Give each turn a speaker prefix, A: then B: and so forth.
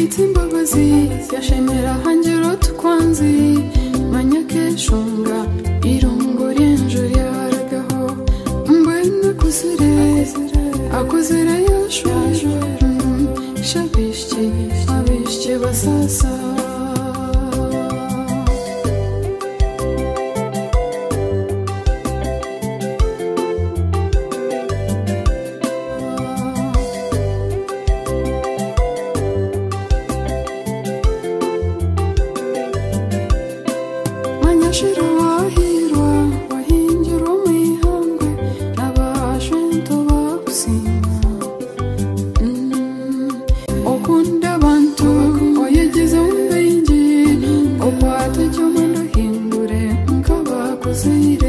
A: imbabazi yashemera hangiro tukwanzi manyakeshunga irungo ryenjo yaragaho mbwene kuzire akuzire yashwaje shabishye abishye basasa Shiro wahirwa wahingira umwihangwe n'abajento bagusinga okunda abantu oyegeze umbengi okwata cyo mundo hindure nk'abakuzire